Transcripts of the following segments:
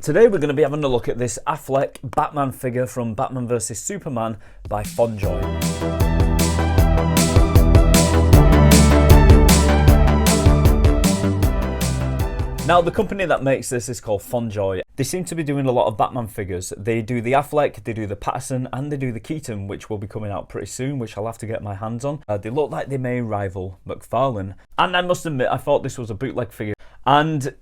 Today we're going to be having a look at this Bafleck Batman figure from Batman vs Superman by Fondjoy. Now, the company that makes this is called Fondjoy. They seem to be doing a lot of Batman figures. They do the Affleck, they do the Patterson, and they do the Keaton, which will be coming out pretty soon, which I'll have to get my hands on. They look like they may rival McFarlane. And I must admit, I thought this was a bootleg figure. And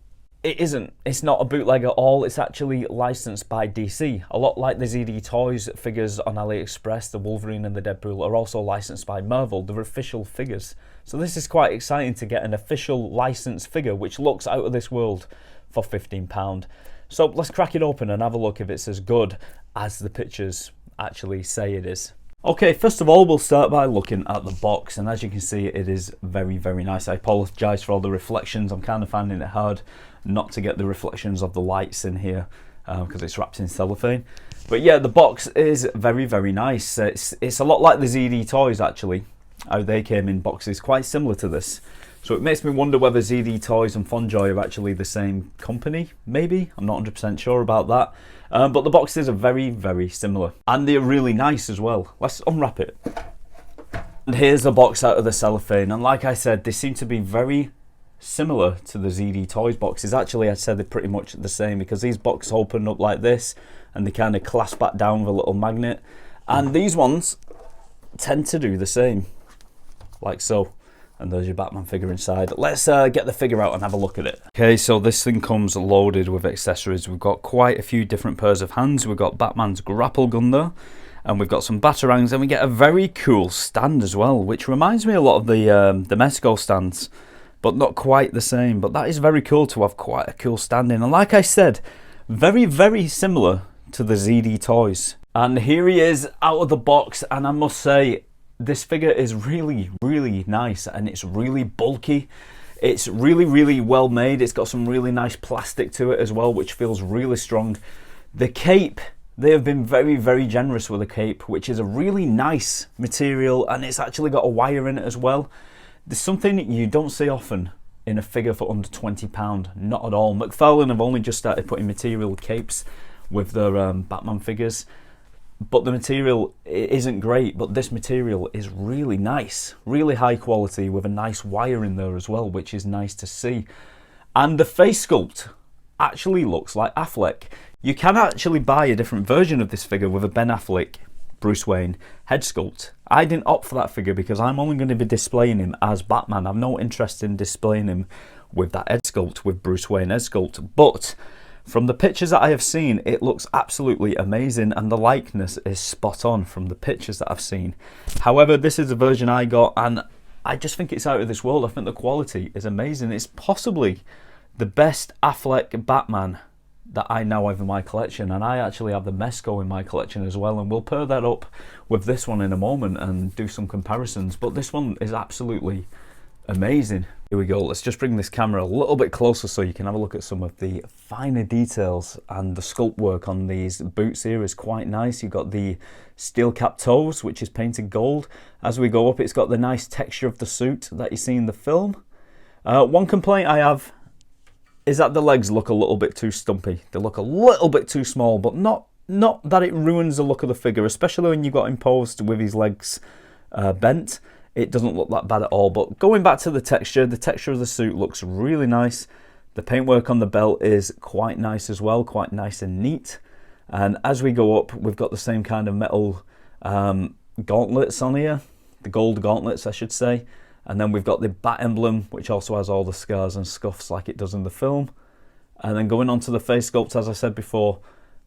it isn't. It's not a bootleg at all. It's actually licensed by DC. A lot like the ZD Toys figures on AliExpress, the Wolverine and the Deadpool are also licensed by Marvel. They're official figures. So this is quite exciting to get an official licensed figure which looks out of this world for £15. So let's crack it open and have a look if it's as good as the pictures actually say it is. Okay, first of all, we'll start by looking at the box, and as you can see, it is very, very nice. I apologise for all the reflections. I'm kind of finding it hard not to get the reflections of the lights in here because it's wrapped in cellophane. But yeah, the box is very, very nice. It's a lot like the ZD Toys, actually, how they came in boxes, quite similar to this. So it makes me wonder whether ZD Toys and Fondjoy are actually the same company, maybe. I'm not 100% sure about that. But the boxes are very, very similar. And they're really nice as well. Let's unwrap it. And here's the box out of the cellophane. And like I said, they seem to be very similar to the ZD Toys boxes. Actually, I'd say they're pretty much the same because these boxes open up like this and they kind of clasp back down with a little magnet. And these ones tend to do the same, like so. And there's your Batman figure inside. Let's get the figure out and have a look at it. Okay, so this thing comes loaded with accessories. We've got quite a few different pairs of hands. We've got Batman's grapple gun there. And we've got some batarangs. And we get a very cool stand as well, which reminds me a lot of the Mesco stands. But not quite the same. But that is very cool to have quite a cool stand in. And like I said, very, very similar to the ZD Toys. And here he is out of the box. And I must say, this figure is really, really nice, and it's really bulky. It's really, really well made. It's got some really nice plastic to it as well, which feels really strong. The cape, they have been very, very generous with the cape, which is a really nice material, and it's actually got a wire in it as well. There's something you don't see often in a figure for under £20, not at all. McFarlane have only just started putting material capes with their Batman figures. But the material isn't great, but this material is really nice, really high quality with a nice wire in there as well, which is nice to see. And the face sculpt actually looks like Affleck. You can actually buy a different version of this figure with a Ben Affleck, Bruce Wayne head sculpt. I didn't opt for that figure because I'm only going to be displaying him as Batman. I've no interest in displaying him with that head sculpt, with Bruce Wayne head sculpt. But from the pictures that I have seen, it looks absolutely amazing, and the likeness is spot on from the pictures that I've seen. However, this is the version I got, and I just think it's out of this world. I think the quality is amazing. It's possibly the best Affleck Batman that I now have in my collection, and I actually have the Mesco in my collection as well, and we'll pair that up with this one in a moment and do some comparisons. But this one is absolutely amazing. Here we go. Let's just bring this camera a little bit closer so you can have a look at some of the finer details, and the sculpt work on these boots here is quite nice. You've got the steel cap toes, which is painted gold. As we go up, it's got the nice texture of the suit that you see in the film. One complaint I have is that the legs look a little bit too stumpy. They look a little bit too small, but not that it ruins the look of the figure, especially when you've got him posed with his legs bent. It doesn't look that bad at all. But going back to the texture of the suit looks really nice. The paintwork on the belt is quite nice as well, quite nice and neat. And as we go up, we've got the same kind of metal gauntlets on here, the gold gauntlets I should say. And then we've got the bat emblem, which also has all the scars and scuffs like it does in the film. And then going on to the face sculpt, as I said before,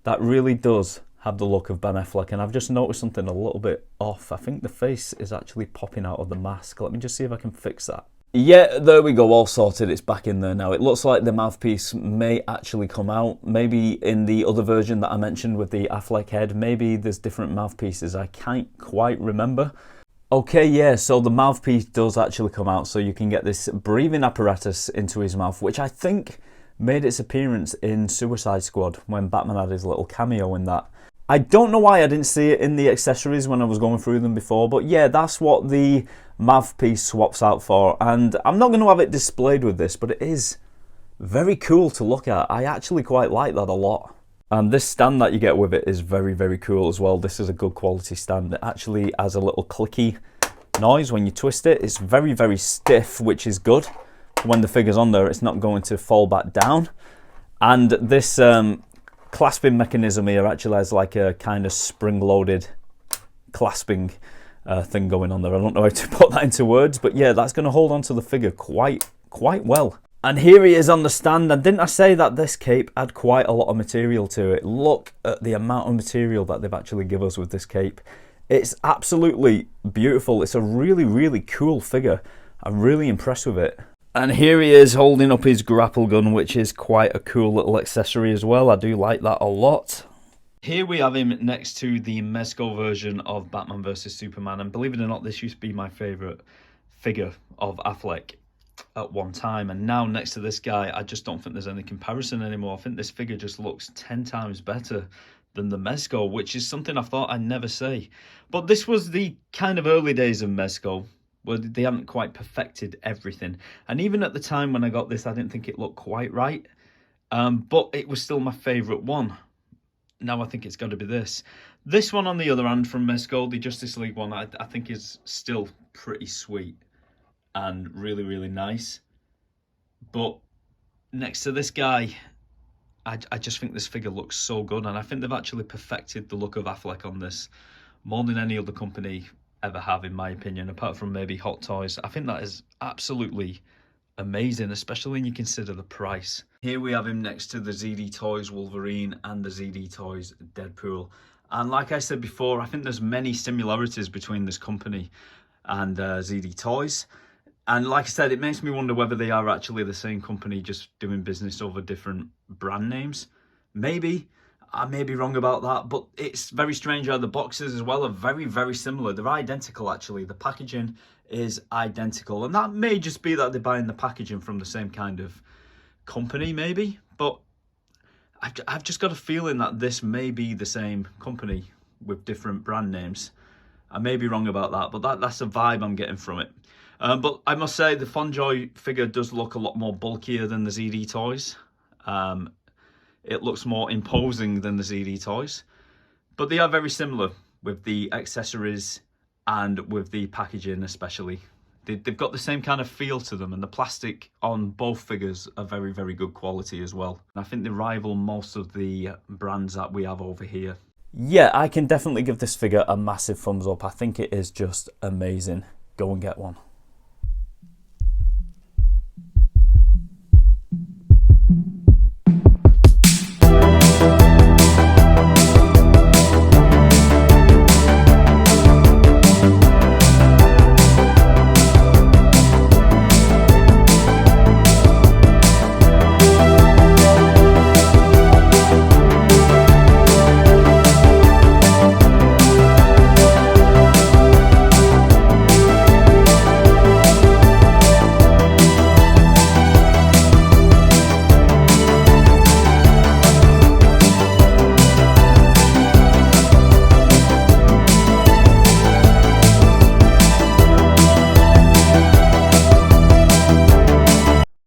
that really does have the look of Ben Affleck, and I've just noticed something a little bit off. I think the face is actually popping out of the mask. Let me just see if I can fix that. Yeah, there we go, all sorted. It's back in there now. It looks like the mouthpiece may actually come out. Maybe in the other version that I mentioned with the Affleck head, maybe there's different mouthpieces. I can't quite remember. Okay, yeah, so the mouthpiece does actually come out, so you can get this breathing apparatus into his mouth, which I think made its appearance in Suicide Squad when Batman had his little cameo in that. I don't know why I didn't see it in the accessories when I was going through them before, but yeah, that's what the mouthpiece swaps out for. And I'm not going to have it displayed with this, but it is very cool to look at. I actually quite like that a lot. And this stand that you get with it is very, very cool as well. This is a good quality stand. It actually has a little clicky noise when you twist it. It's very, very stiff, which is good. When the figure's on there, it's not going to fall back down. And this clasping mechanism here actually has like a kind of spring-loaded clasping thing going on there. I don't know how to put that into words, but yeah, that's going to hold on to the figure quite well. And here he is on the stand, and didn't I say that this cape had quite a lot of material to it? Look at the amount of material that they've actually given us with this cape. It's absolutely beautiful. It's a really, really cool figure. I'm really impressed with it. And here he is holding up his grapple gun, which is quite a cool little accessory as well. I do like that a lot. Here we have him next to the Mezco version of Batman vs Superman, and believe it or not, this used to be my favourite figure of Affleck at one time, and now next to this guy, I just don't think there's any comparison anymore. I think this figure just looks 10 times better than the Mezco, which is something I thought I'd never say. But this was the kind of early days of Mezco, where they haven't quite perfected everything. And even at the time when I got this, I didn't think it looked quite right, but it was still my favourite one. Now I think it's got to be this. This one, on the other hand, from Mezco, the Justice League one, I think is still pretty sweet and really, really nice. But next to this guy, I just think this figure looks so good, and I think they've actually perfected the look of Affleck on this more than any other company ever have, in my opinion, apart from maybe Hot Toys. I think that is absolutely amazing, especially when you consider the price. Here we have him next to the ZD Toys Wolverine and the ZD Toys Deadpool. And like I said before, I think there's many similarities between this company and ZD Toys. And like I said, it makes me wonder whether they are actually the same company, just doing business over different brand names. Maybe. I may be wrong about that, but it's very strange how the boxes as well are very, very similar. They're identical, actually. The packaging is identical. And that may just be that they're buying the packaging from the same kind of company, maybe. But I've just got a feeling that this may be the same company with different brand names. I may be wrong about that, but that's a vibe I'm getting from it. But I must say, the Fondjoy figure does look a lot more bulkier than the ZD Toys. It looks more imposing than the ZD Toys. But they are very similar with the accessories and with the packaging especially. They've got the same kind of feel to them, and the plastic on both figures are very, very good quality as well. And I think they rival most of the brands that we have over here. Yeah, I can definitely give this figure a massive thumbs up. I think it is just amazing. Go and get one.